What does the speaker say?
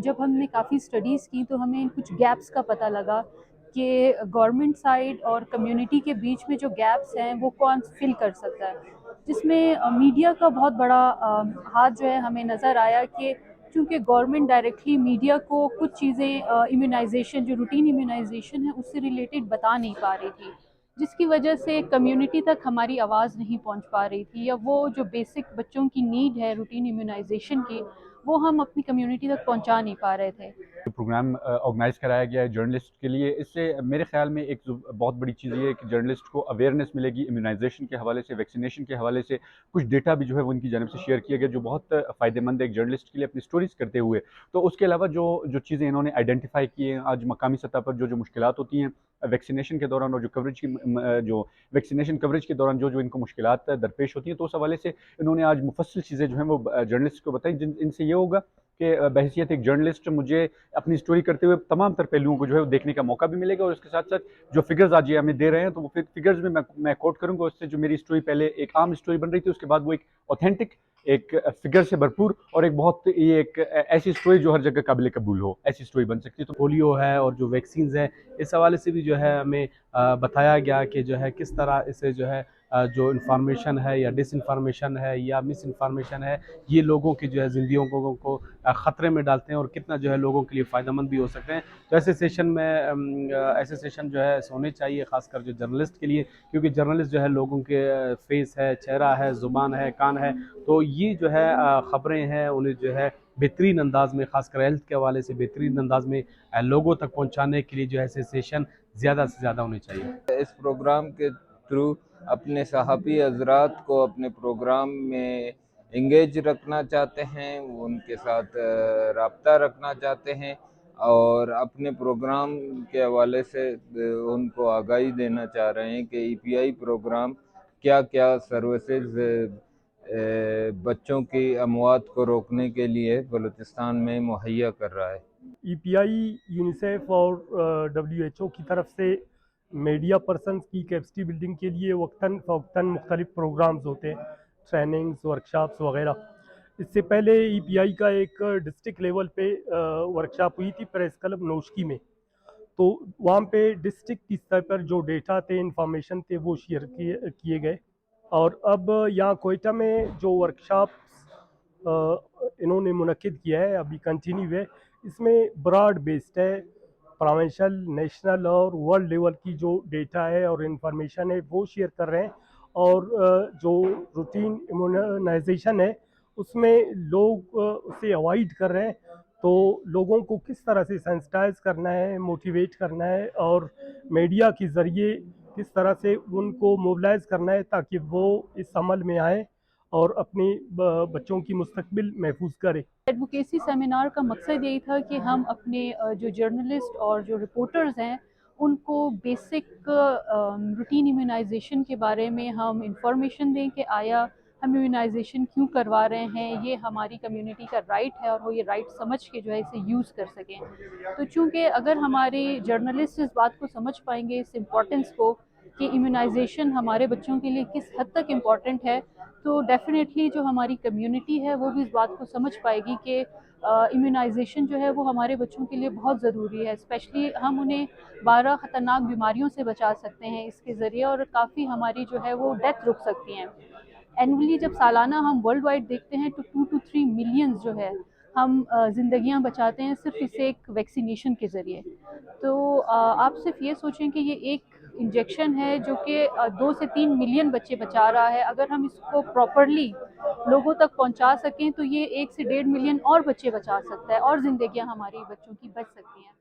جب ہم نے کافی اسٹڈیز کی تو ہمیں کچھ گیپس کا پتہ لگا کہ گورنمنٹ سائڈ اور کمیونٹی کے بیچ میں جو گیپس ہیں وہ کون فل کر سکتا ہے، جس میں میڈیا کا بہت بڑا ہاتھ جو ہے ہمیں نظر آیا کہ کیونکہ گورنمنٹ ڈائریکٹلی میڈیا کو کچھ چیزیں امیونائزیشن جو روٹین امیونائزیشن ہے اس سے ریلیٹڈ بتا نہیں پا رہی تھی، جس کی وجہ سے کمیونٹی تک ہماری آواز نہیں پہنچ پا رہی تھی، یا وہ جو بیسک بچوں کی نیڈ ہے روٹین امیونائزیشن کی وہ ہم اپنی کمیونٹی تک پہنچا نہیں پا رہے تھے۔ پروگرام آرگنائز کرایا گیا ہے جرنلسٹ کے لیے، اس سے میرے خیال میں ایک بہت بڑی چیز یہ ہے کہ جرنلسٹ کو اویئرنیس ملے گی امیونائزیشن کے حوالے سے، ویکسینیشن کے حوالے سے، کچھ ڈیٹا بھی جو ہے وہ ان کی جانب سے شیئر کیا گیا جو بہت فائدہ مند ہے ایک جرنلسٹ کے لیے اپنی سٹوریز کرتے ہوئے۔ تو اس کے علاوہ جو چیزیں انہوں نے آئیڈینٹیفائی کی ہیں آج مقامی سطح پر، جو مشکلات ہوتی ہیں ویکسینیشن کے دوران اور جو ویکسینیشن کوریج کے دوران جو ان کو مشکلات درپیش ہوتی ہیں، تو اس حوالے سے انہوں نے آج مفصل چیزیں جو ہیں وہ جرنلسٹ کو بتائیں، ان سے یہ ہوگا کہ بحیثیت ایک جرنلسٹ مجھے اپنی سٹوری کرتے ہوئے تمام تر پہلوؤں کو جو ہے وہ دیکھنے کا موقع بھی ملے گا، اور اس کے ساتھ ساتھ جو فگرز آج یہ ہمیں دے رہے ہیں تو وہ فگرز میں کوٹ کروں گا، اس سے جو میری سٹوری پہلے ایک عام سٹوری بن رہی تھی، اس کے بعد وہ ایک اوتھینٹک، ایک فگر سے بھرپور اور یہ ایک ایسی سٹوری جو ہر جگہ قابل قبول ہو، ایسی سٹوری بن سکتی ہے۔ تو پولیو ہے اور جو ویکسینز ہیں اس حوالے سے بھی جو ہے ہمیں بتایا گیا کہ جو ہے کس طرح اسے جو ہے جو انفارمیشن ہے یا ڈس انفارمیشن ہے یا مس انفارمیشن ہے، یہ لوگوں کی جو ہے زندگیوں کو خطرے میں ڈالتے ہیں اور کتنا جو ہے لوگوں کے لیے فائدہ مند بھی ہو سکتے ہیں۔ تو ایسے سیشن جو ہے ہونے چاہیے، خاص کر جو جرنلسٹ کے لیے، کیونکہ جرنلسٹ جو ہے لوگوں کے فیس ہے، چہرہ ہے، زبان ہے، کان ہے، تو یہ جو ہے خبریں ہیں انہیں جو ہے بہترین انداز میں، خاص کر ہیلتھ کے حوالے سے بہترین انداز میں لوگوں تک پہنچانے کے لیے جو ہے سیشن زیادہ سے زیادہ ہونے چاہیے۔ اس پروگرام کے تھرو اپنے صحافی حضرات کو اپنے پروگرام میں انگیج رکھنا چاہتے ہیں، وہ ان کے ساتھ رابطہ رکھنا چاہتے ہیں، اور اپنے پروگرام کے حوالے سے ان کو آگاہی دینا چاہ رہے ہیں کہ ای پی آئی پروگرام کیا کیا سروسز بچوں کی اموات کو روکنے کے لیے بلوچستان میں مہیا کر رہا ہے۔ ای پی آئی، یونیسیف اور WHO کی طرف سے میڈیا پرسنز کی کیپیسٹی بلڈنگ کے لیے وقتاً فوقتاً مختلف پروگرامز ہوتے ہیں، ٹریننگز، ورکشاپس وغیرہ۔ اس سے پہلے ای پی آئی کا ایک ڈسٹرکٹ لیول پہ ورکشاپ ہوئی تھی پریس کلب نوشکی میں، تو وہاں پہ ڈسٹرکٹ کی سطح پر جو ڈیٹا تھے، انفارمیشن تھے، وہ شیئر کیے گئے۔ اور اب یہاں کوئٹہ میں جو ورکشاپس انہوں نے منعقد کیا ہے، ابھی کنٹینیو ہے، اس میں براڈ بیسڈ ہے، پروونشل، نیشنل اور ورلڈ لیول کی جو ڈیٹا ہے اور انفارمیشن ہے وہ شیئر کر رہے ہیں، اور جو روٹین امیونائزیشن ہے اس میں لوگ اسے اوائڈ کر رہے ہیں، تو لوگوں کو کس طرح سے سینسٹائز کرنا ہے، موٹیویٹ کرنا ہے، اور میڈیا کے ذریعے کس طرح سے ان کو موبلائز کرنا ہے تاکہ وہ اس عمل میں آئیں اور اپنی بچوں کی مستقبل محفوظ کریں۔ ایڈوکیسی سیمینار کا مقصد یہی تھا کہ ہم اپنے جو جرنلسٹ اور جو رپورٹرز ہیں ان کو بیسک روٹین امیونائزیشن کے بارے میں ہم انفارمیشن دیں کہ آیا ہم امیونائزیشن کیوں کروا رہے ہیں، یہ ہماری کمیونٹی کا رائٹ ہے اور وہ یہ رائٹ سمجھ کے جو ہے اسے یوز کر سکیں۔ تو چونکہ اگر ہمارے جرنلسٹ اس بات کو سمجھ پائیں گے، اس امپورٹنس کو کہ امیونائزیشن ہمارے بچوں کے لیے کس حد تک امپورٹنٹ ہے، تو ڈیفینیٹلی جو ہماری کمیونٹی ہے وہ بھی اس بات کو سمجھ پائے گی کہ امیونائزیشن جو ہے وہ ہمارے بچوں کے لیے بہت ضروری ہے، اسپیشلی ہم انہیں 12 خطرناک بیماریوں سے بچا سکتے ہیں اس کے ذریعے، اور کافی ہماری جو ہے وہ ڈیتھ رک سکتی ہیں۔ اینولی جب سالانہ ہم ورلڈ وائڈ دیکھتے ہیں تو 2 to 3 ملینز جو ہے ہم زندگیاں بچاتے ہیں صرف اس ایک ویکسینیشن کے ذریعے۔ تو آپ صرف یہ سوچیں کہ یہ ایک انجیکشن ہے جو کہ 2 سے 3 ملین بچے بچا رہا ہے، اگر ہم اس کو پراپرلی لوگوں تک پہنچا سکیں تو یہ 1 سے 1.5 ملین اور بچے بچا سکتا ہے، اور زندگیاں ہماری بچوں کی بچ سکتی ہیں۔